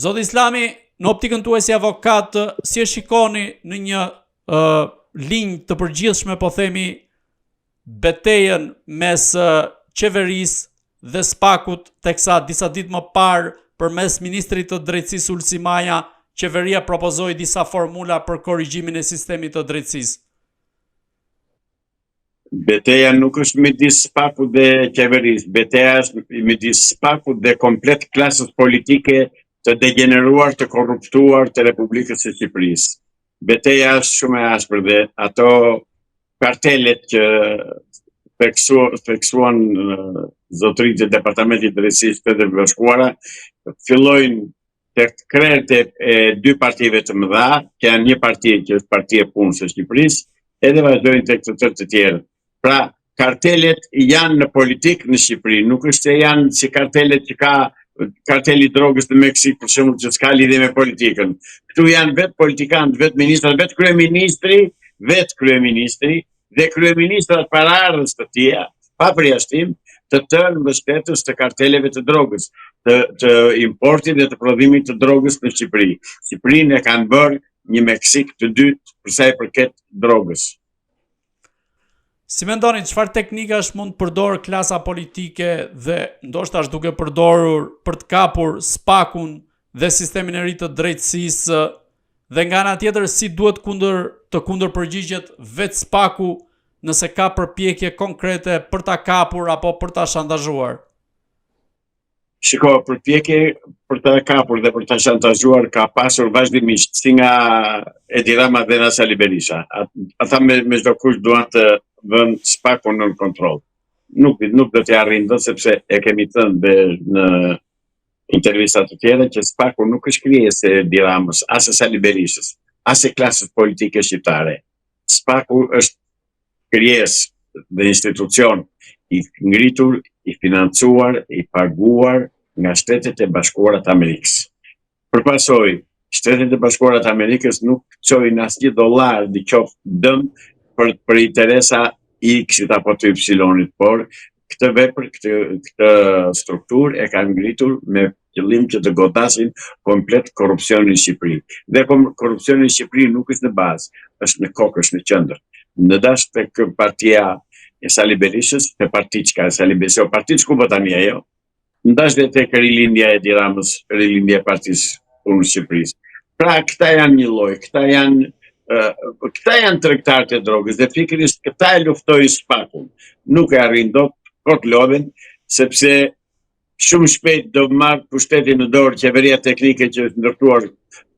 Zoti Islami, në optikën tuaj si avokat, si e shikoni në një linjë të përgjithshme, po themi, betejën mes qeverisë dhe SPAK-ut, teksa disa ditë më parë përmes ministrit të drejtësisë Ulsi Maja, qeveria propozoi disa formula për korrigjimin e sistemit të drejtësisë. Beteja nuk është midis SPAK-ut dhe qeverisë, beteja është midis SPAK-ut dhe komplet klasës politike të degeneruar, të korruptuar të Republikës së Shqipërisë. Beteja është shumë e ashpër dhe ato kartelet që theksuan zotëritë e Departamentit të Drejtësisë së Shtetit të Bashkuara fillojnë tek krerët e dy partive të mëdha, që janë një parti që është Partia e Punës së Shqipërisë, edhe vazhdojnë tek të tjerë. Pra, kartelet janë në politikë në Shqipëri, nuk është se janë si kartelet që ka karteli drogës në Meksik, për shembull, që s'ka lidhje me politikën. Këtu janë vetë politikanë, vetë ministrat, vetë kryeministri dhe kryeministrat paraardhës të tjera, pa përjashtim, të tërë mbështetës të karteleve të drogës, të importit dhe të prodhimit të drogës në Shqipëri. Shqipërinë e kanë bërë një Meksik të dytë për sa i përket drogës. Si mendoni, çfarë teknikash mund të përdorë klasa politike dhe ndoshta është duke përdorur për të kapur SPAK-un dhe sistemin e ri të drejtësisë, dhe nga ana tjetër si duhet të kundërpërgjigjet vetë SPAK-u nëse ka përpjekje konkrete për ta kapur apo për ta shantazhuar? Shiko, përpjekje për ta kapur dhe për ta shantazhuar ka pasur vazhdimisht si nga Edi Rama dhe nga Sali Berisha. Ata me çdo kush duan të vënë SPAK-un në kontroll. Nuk do t'i arrin dot, sepse e kemi thënë në intervista të tjera që SPAK-u nuk është krijesë e Edi Ramës, as e Sali Berishës, as e klasës politike shqiptare. SPAK-u është krijesë dhe institucion i ngritur, i financuar, i paguar nga Shtetet e Bashkuara të Amerikës. Përpasoj, Shtetet e Bashkuara të Amerikës nuk çojnë asnjë dollar di qoftë dëm për interesa X-it apo të Y-it, por këtë vepër, këtë strukturë e kanë ngritur me qëllim që të godasin komplet korrupsionin në Shqipëri. Dhe korrupsioni në Shqipëri nuk është në bazë, është në kokë, është në qendër. Në dash tek partia e Sali Berishës, te partiçka e Sali Berishës, partiçku po tani ajo, ndash dhe tek rilindja e Edi Ramës, rilindja e Partisë Punës së Shqipërisë. Pra, këta janë një lloj, këta janë tregtarët e drogës dhe pikërisht këta e luftoi SPAK-un. Nuk e arrin dot, kot lodhen, sepse shumë shpejt do marrë pushtetin në dorë qeveria teknike që është ndërtuar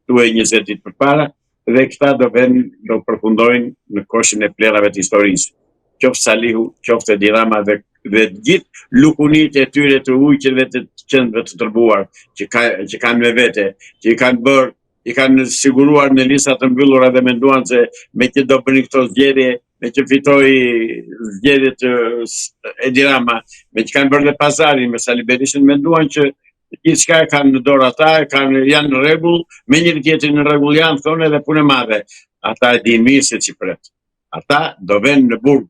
tuaj 20 ditë përpara, dhe këta do përfundojnë në koshin e plerave të historisë. Qoftë Salihu, qoftë Edi Rama dhe gjithë lukunitë e tyre të ujqeve të qendrëve të tërbuar që kanë me vete, që i kanë siguruar në lista të mbyllura dhe menduan se me që do bëni këto zgjedhje, me që fitoi zgjedhjet Edi Rama, me që kanë bërë dhe pazarin me Sali Berishën, menduan që gjithçka e kanë në dorë ata, janë në rregull, me njëri tjetrin në rregull janë, thonë edhe punë madhe. Ata e dinë mirë se ç'i pret. Ata do vënë në burg.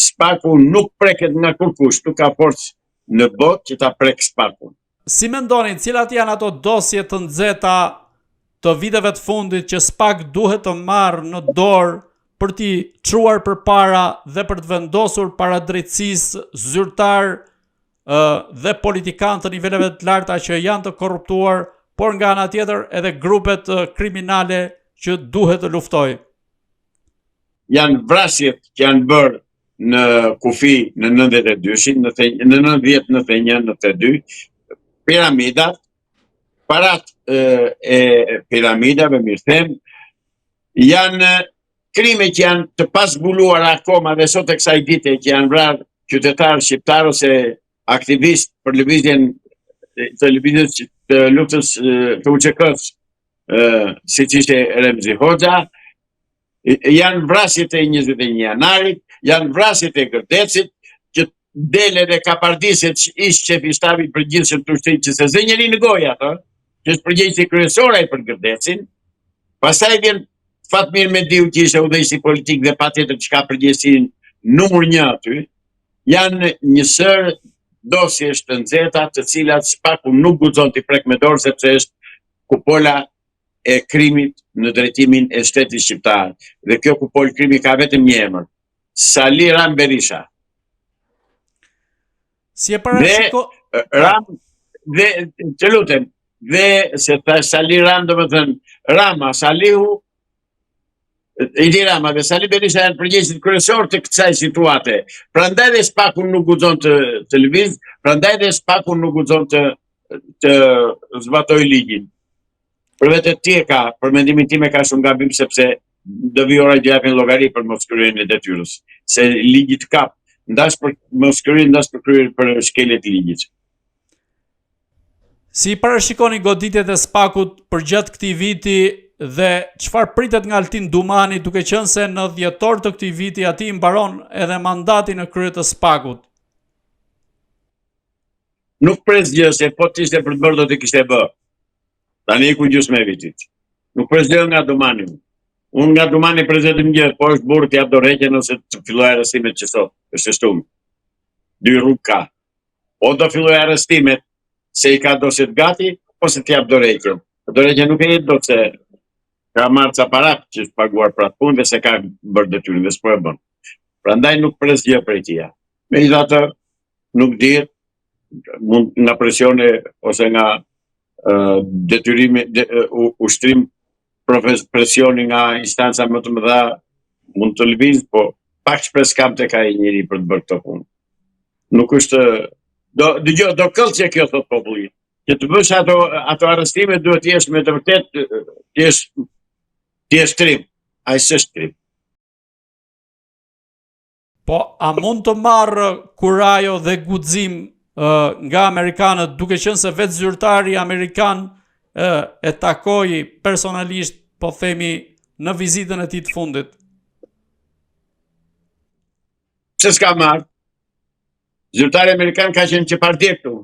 SPAK-u nuk preket nga kurkush, nuk ka forcë në botë që ta prek SPAK-un. Si mendoni, cilat janë ato dosje të nxehta të viteve të fundit që SPAK duhet të marrë në dorë për t'i çuar përpara dhe për të vendosur para drejtësisë zyrtar dhe politikanë të niveleve të larta që janë të korruptuar, por nga ana tjetër edhe grupet kriminale që duhet të luftojë? Janë vrasjet që janë bërë në kufi në 92-shin, në 90, 91, 92, piramidat, parat e piramidave, mirë them, janë krime që janë të pasbuluar akoma dhe sot e kësaj dite që janë vrarë qytetarë shqiptar ose aktivist për lëvizjen të luftës të UÇK-s, siç ishte Remzi Hoxha. Janë vrasjet e 21 janarit, janë vrasjet e Gërdecit, që dele dhe Kapardiset ishte shef i shtabit përgjithshëm të ushtrisë që se zë njeri në goja, që është përgjegjësi kryesore ai për Gërdecin. Pastaj vjen Fatmir Mediu që ishte udhëheqësi politik dhe patjetër që ka përgjegjësinë numër 1 aty. Janë një sër dosjesh të nxehta të cilat SPAK-u nuk guxon t'i prek me dorë sepse është kupola e krimit në drejtimin e shtetit shqiptar. Dhe kjo kupol krimi ka vetëm një emër. Sali Ram Berisha. Si e parashiko... Ram, dhe të lutem, dhe se ta Sali Ram do më thënë, Rama, Salihu, Edi Rama dhe Sali Berisha janë përgjegjësit kryesor të kësaj situate. Prandaj dhe Spaku nuk guxon të lëviz, prandaj dhe Spaku nuk guxon të zbatoj ligjin. Për vetë ti e ka, për mendimin tim e ka shumë gabim sepse do vi ora gjapin llogari për mos kryen e detyrës. Se ligji të kap, ndash për mos kryen, ndash për kryer për shkeljet e ligjit. Si parashikoni goditjet e Spakut për gjatë këtij viti dhe çfarë pritet nga Altin Dumani, duke qenë se në dhjetor të këtij viti ati mbaron edhe mandati në krye të Spakut? Nuk pres gjë, se po të ishte për të bërë do të kishte bërë. Tani ku gjysmë e vitit. Nuk pres gjë nga Dumani. Unë nga Dumani pres vetëm gjë, po është burr të jap dorëheqjen ose të filloj arrestimet që sot, është shtumë. Dy rrugë ka. O do filloj arrestimet se i ka doset gati, ose të jap dorëheqjen. Dorëheqja nuk e jep dot se ka marrë ca para që është paguar për atë punë dhe se ka bërë detyrën dhe s'po e bën. Prandaj nuk pres gjë prej tij. Megjithatë, nuk dihet mund nga presione ose nga detyrimi ushtrim presioni nga instanca më të mëdha mund të lëviz, po pak shpres kam tek ai njeri për të bërë këtë punë. Nuk është do këllçe kjo thot populli. Që të bësh ato arrestime duhet të jesh me të vërtet të jesh trim. Ai s'është trim. Po, a mund të marrë kurajo dhe guxim nga amerikanët, duke qenë se vetë zyrtari amerikan e takoi personalisht, po themi, në vizitën e tij të fundit? Pse s'ka marrë? Zyrtari amerikan ka qenë që pardje këtu.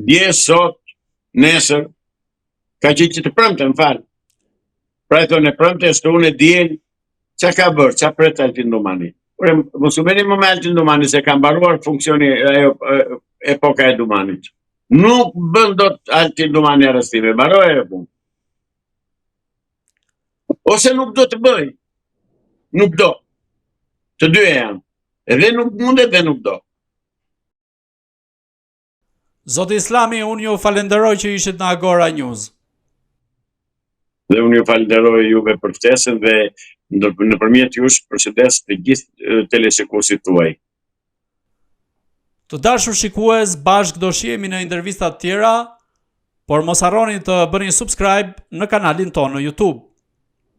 Dje, sot, nesër, ka qenë që të premte, më fal. Pra e thonë premte, unë e diel, çka ka bërë, çka pret Altin Dumani. Mos u bëni më me Altin Dumani se ka mbaruar funksioni epoka e Dumanit. Nuk bën dot Altin Dumani arrestime, mbaroi e punë. Ose nuk do të bëj. Nuk do. Të dyja janë. Edhe nuk mundet dhe nuk do. Zoti Islami, unë ju falenderoj që ishit në Agora News. Dhe unë ju falenderoj juve për ftesën dhe nëpërmjet jush përshëndes të gjithë teleshikuesit tuaj. Të dashur shikues, bashkë do shihemi në intervista të tjera, por mos harroni të bëni subscribe në kanalin tonë në YouTube.